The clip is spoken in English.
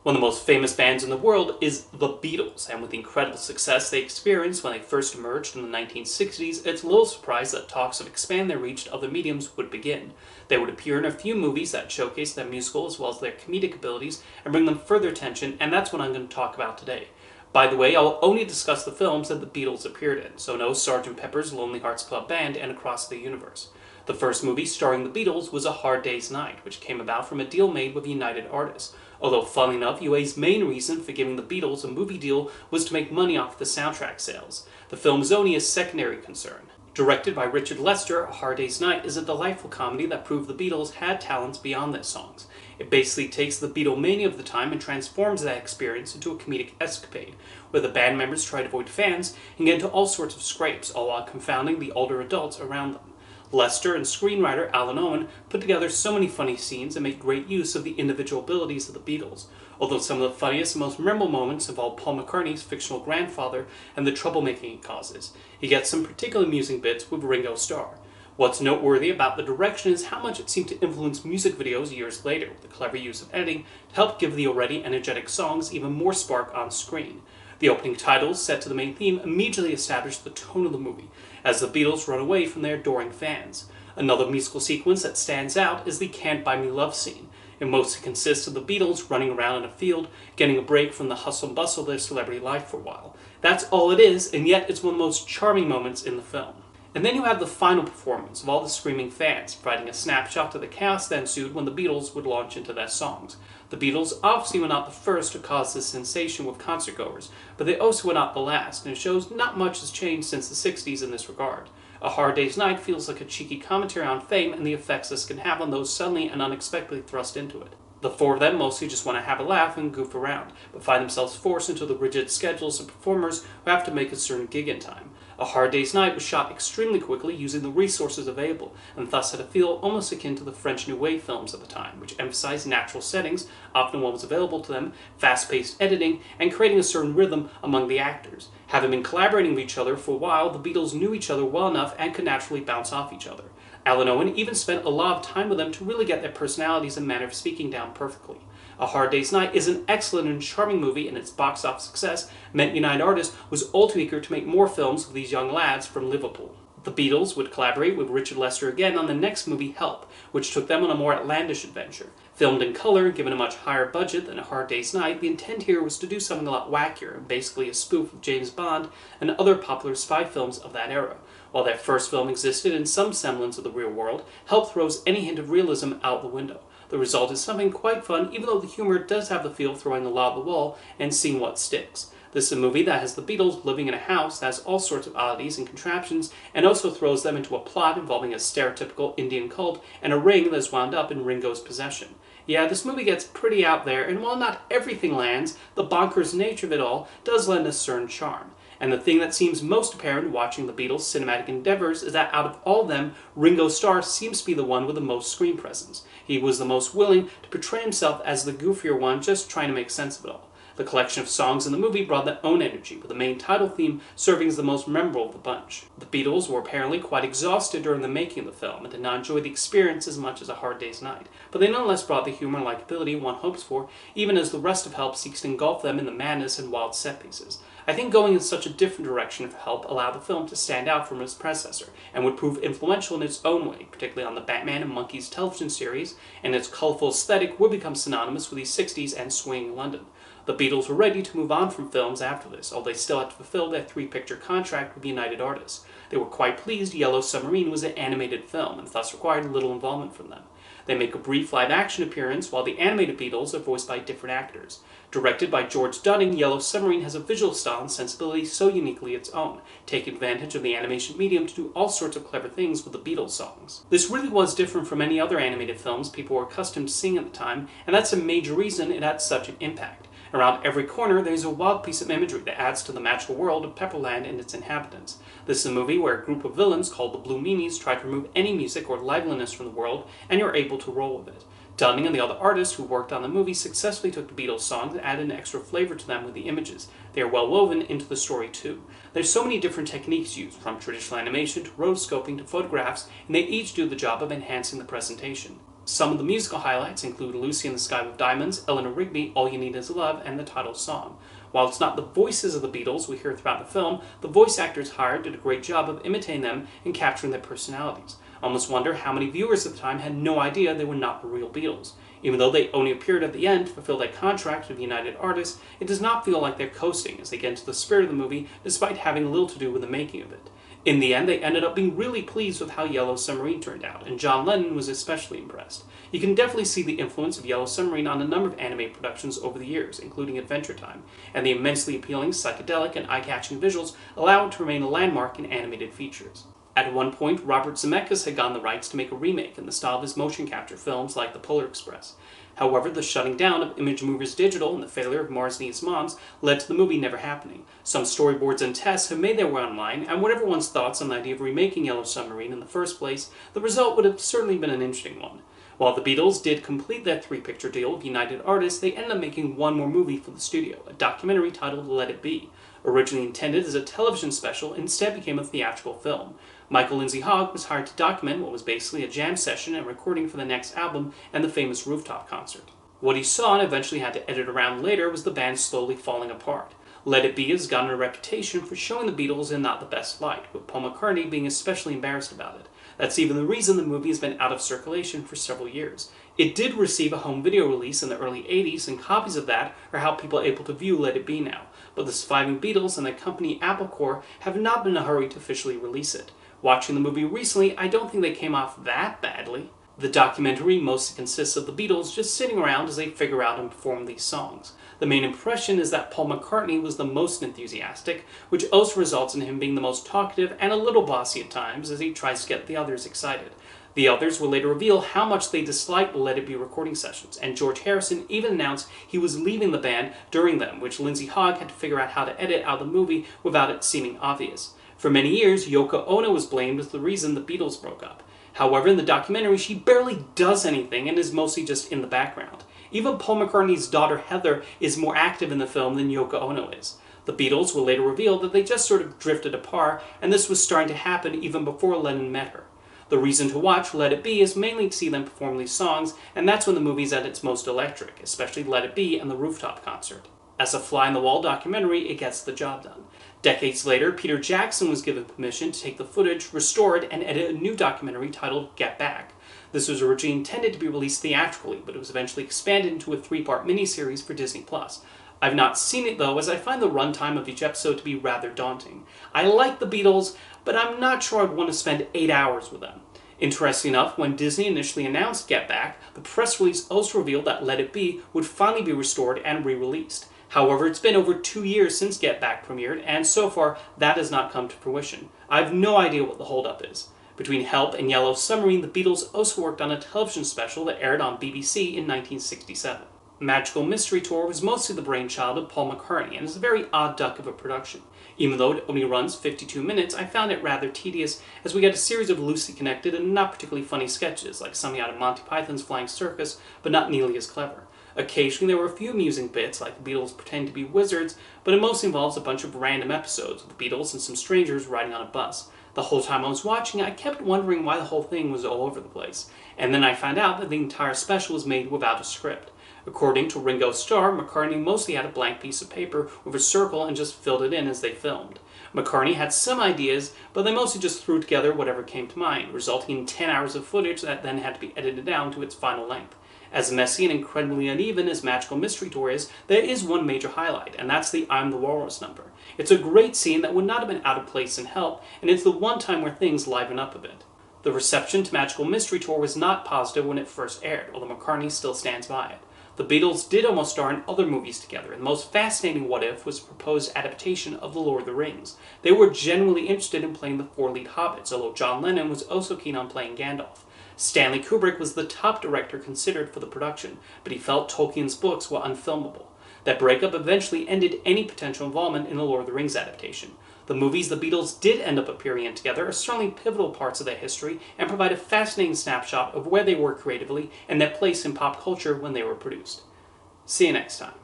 One of the most famous bands in the world is the Beatles, and with the incredible success they experienced when they first emerged in the 1960s, it's little surprise that talks of expanding their reach to other mediums would begin. They would appear in a few movies that showcase their musical as well as their comedic abilities and bring them further attention, and that's what I'm going to talk about today. By the way, I'll only discuss the films that the Beatles appeared in, so no Sgt. Pepper's Lonely Hearts Club Band and Across the Universe. The first movie starring the Beatles was A Hard Day's Night, which came about from a deal made with United Artists. Although, funnily enough, UA's main reason for giving the Beatles a movie deal was to make money off the soundtrack sales. The film is only a secondary concern. Directed by Richard Lester, A Hard Day's Night is a delightful comedy that proved the Beatles had talents beyond their songs. It basically takes the Beatlemania of the time and transforms that experience into a comedic escapade, where the band members try to avoid fans and get into all sorts of scrapes, all while confounding the older adults around them. Lester and screenwriter Alan Owen put together so many funny scenes and made great use of the individual abilities of the Beatles, although some of the funniest and most memorable moments involve Paul McCartney's fictional grandfather and the troublemaking he causes. He gets some particularly amusing bits with Ringo Starr. What's noteworthy about the direction is how much it seemed to influence music videos years later, with the clever use of editing to help give the already energetic songs even more spark on screen. The opening titles, set to the main theme, immediately established the tone of the movie, as the Beatles run away from their adoring fans. Another musical sequence that stands out is the Can't Buy Me Love scene. It mostly consists of the Beatles running around in a field, getting a break from the hustle and bustle of their celebrity life for a while. That's all it is, and yet it's one of the most charming moments in the film. And then you have the final performance of all the screaming fans, providing a snapshot to the chaos that ensued when the Beatles would launch into their songs. The Beatles obviously were not the first to cause this sensation with concertgoers, but they also were not the last, and it shows not much has changed since the 60s in this regard. A Hard Day's Night feels like a cheeky commentary on fame and the effects this can have on those suddenly and unexpectedly thrust into it. The four of them mostly just want to have a laugh and goof around, but find themselves forced into the rigid schedules of performers who have to make a certain gig in time. A Hard Day's Night was shot extremely quickly using the resources available, and thus had a feel almost akin to the French New Wave films of the time, which emphasized natural settings, often what was available to them, fast-paced editing, and creating a certain rhythm among the actors. Having been collaborating with each other for a while, the Beatles knew each other well enough and could naturally bounce off each other. Alan Owen even spent a lot of time with them to really get their personalities and manner of speaking down perfectly. A Hard Day's Night is an excellent and charming movie, and its box office success meant United Artists was all too eager to make more films with these young lads from Liverpool. The Beatles would collaborate with Richard Lester again on the next movie, Help, which took them on a more outlandish adventure. Filmed in color and given a much higher budget than A Hard Day's Night, the intent here was to do something a lot wackier, basically a spoof of James Bond and other popular spy films of that era. While their first film existed in some semblance of the real world, Help throws any hint of realism out the window. The result is something quite fun, even though the humor does have the feel of throwing a lot at the wall and seeing what sticks. This is a movie that has the Beatles living in a house that has all sorts of oddities and contraptions, and also throws them into a plot involving a stereotypical Indian cult and a ring that is wound up in Ringo's possession. Yeah, this movie gets pretty out there, and while not everything lands, the bonkers nature of it all does lend a certain charm. And the thing that seems most apparent watching the Beatles' cinematic endeavors is that out of all of them, Ringo Starr seems to be the one with the most screen presence. He was the most willing to portray himself as the goofier one, just trying to make sense of it all. The collection of songs in the movie brought their own energy, with the main title theme serving as the most memorable of the bunch. The Beatles were apparently quite exhausted during the making of the film and did not enjoy the experience as much as A Hard Day's Night, but they nonetheless brought the humor and likability one hopes for, even as the rest of Help seeks to engulf them in the madness and wild set pieces. I think going in such a different direction for Help allowed the film to stand out from its predecessor, and would prove influential in its own way, particularly on the Batman and Monkeys television series, and its colorful aesthetic would become synonymous with the 60s and swinging London. The Beatles were ready to move on from films after this, although they still had to fulfill their 3-picture contract with United Artists. They were quite pleased Yellow Submarine was an animated film, and thus required little involvement from them. They make a brief live-action appearance, while the animated Beatles are voiced by different actors. Directed by George Dunning, Yellow Submarine has a visual style and sensibility so uniquely its own, taking advantage of the animation medium to do all sorts of clever things with the Beatles songs. This really was different from any other animated films people were accustomed to seeing at the time, and that's a major reason it had such an impact. Around every corner, there's a wild piece of imagery that adds to the magical world of Pepperland and its inhabitants. This is a movie where a group of villains called the Blue Meanies try to remove any music or liveliness from the world, and you're able to roll with it. Dunning and the other artists who worked on the movie successfully took the Beatles songs and added an extra flavor to them with the images. They are well woven into the story too. There's so many different techniques used, from traditional animation to rotoscoping to photographs, and they each do the job of enhancing the presentation. Some of the musical highlights include Lucy in the Sky with Diamonds, Eleanor Rigby, All You Need Is Love, and the title song. While it's not the voices of the Beatles we hear throughout the film, the voice actors hired did a great job of imitating them and capturing their personalities. I almost wonder how many viewers at the time had no idea they were not the real Beatles. Even though they only appeared at the end to fulfill their contract with United Artists, it does not feel like they're coasting as they get into the spirit of the movie despite having little to do with the making of it. In the end, they ended up being really pleased with how Yellow Submarine turned out, and John Lennon was especially impressed. You can definitely see the influence of Yellow Submarine on a number of anime productions over the years, including Adventure Time, and the immensely appealing, psychedelic, and eye-catching visuals allow it to remain a landmark in animated features. At one point, Robert Zemeckis had gotten the rights to make a remake in the style of his motion capture films like The Polar Express. However, the shutting down of Image Movers Digital and the failure of Mars Needs Moms led to the movie never happening. Some storyboards and tests have made their way online, and whatever one's thoughts on the idea of remaking Yellow Submarine in the first place, the result would have certainly been an interesting one. While the Beatles did complete their three-picture deal with United Artists, they ended up making one more movie for the studio, a documentary titled Let It Be. Originally intended as a television special, it instead became a theatrical film. Michael Lindsay-Hogg was hired to document what was basically a jam session and recording for the next album and the famous rooftop concert. What he saw and eventually had to edit around later was the band slowly falling apart. Let It Be has gotten a reputation for showing the Beatles in not the best light, with Paul McCartney being especially embarrassed about it. That's even the reason the movie has been out of circulation for several years. It did receive a home video release in the early 80s, and copies of that are how people are able to view Let It Be now, but the surviving Beatles and their company Apple Corps have not been in a hurry to officially release it. Watching the movie recently, I don't think they came off that badly. The documentary mostly consists of the Beatles just sitting around as they figure out and perform these songs. The main impression is that Paul McCartney was the most enthusiastic, which also results in him being the most talkative and a little bossy at times as he tries to get the others excited. The others will later reveal how much they disliked the Let It Be recording sessions, and George Harrison even announced he was leaving the band during them, which Lindsay-Hogg had to figure out how to edit out of the movie without it seeming obvious. For many years, Yoko Ono was blamed as the reason the Beatles broke up. However, in the documentary, she barely does anything and is mostly just in the background. Even Paul McCartney's daughter Heather is more active in the film than Yoko Ono is. The Beatles will later reveal that they just sort of drifted apart, and this was starting to happen even before Lennon met her. The reason to watch Let It Be is mainly to see them perform these songs, and that's when the movie's at its most electric, especially Let It Be and the rooftop concert. As a fly-on-the-wall documentary, it gets the job done. Decades later, Peter Jackson was given permission to take the footage, restore it, and edit a new documentary titled Get Back. This was originally intended to be released theatrically, but it was eventually expanded into a 3-part miniseries for Disney+. I've not seen it though, as I find the runtime of each episode to be rather daunting. I like the Beatles, but I'm not sure I'd want to spend 8 hours with them. Interesting enough, when Disney initially announced Get Back, the press release also revealed that Let It Be would finally be restored and re-released. However, it's been over 2 years since Get Back premiered, and so far, that has not come to fruition. I have no idea what the holdup is. Between Help and Yellow Submarine, the Beatles also worked on a television special that aired on BBC in 1967. Magical Mystery Tour was mostly the brainchild of Paul McCartney, and is a very odd duck of a production. Even though it only runs 52 minutes, I found it rather tedious, as we get a series of loosely connected and not particularly funny sketches, like something out of Monty Python's Flying Circus, but not nearly as clever. Occasionally there were a few amusing bits, like the Beatles pretending to be wizards, but it mostly involves a bunch of random episodes, with the Beatles and some strangers riding on a bus. The whole time I was watching, I kept wondering why the whole thing was all over the place, and then I found out that the entire special was made without a script. According to Ringo Starr, McCartney mostly had a blank piece of paper with a circle and just filled it in as they filmed. McCartney had some ideas, but they mostly just threw together whatever came to mind, resulting in 10 hours of footage that then had to be edited down to its final length. As messy and incredibly uneven as Magical Mystery Tour is, there is one major highlight, and that's the I'm the Walrus number. It's a great scene that would not have been out of place in Help, and it's the one time where things liven up a bit. The reception to Magical Mystery Tour was not positive when it first aired, although McCartney still stands by it. The Beatles did almost star in other movies together, and the most fascinating what-if was the proposed adaptation of The Lord of the Rings. They were genuinely interested in playing the 4 lead hobbits, although John Lennon was also keen on playing Gandalf. Stanley Kubrick was the top director considered for the production, but he felt Tolkien's books were unfilmable. That breakup eventually ended any potential involvement in the Lord of the Rings adaptation. The movies the Beatles did end up appearing in together are certainly pivotal parts of their history and provide a fascinating snapshot of where they were creatively and their place in pop culture when they were produced. See you next time.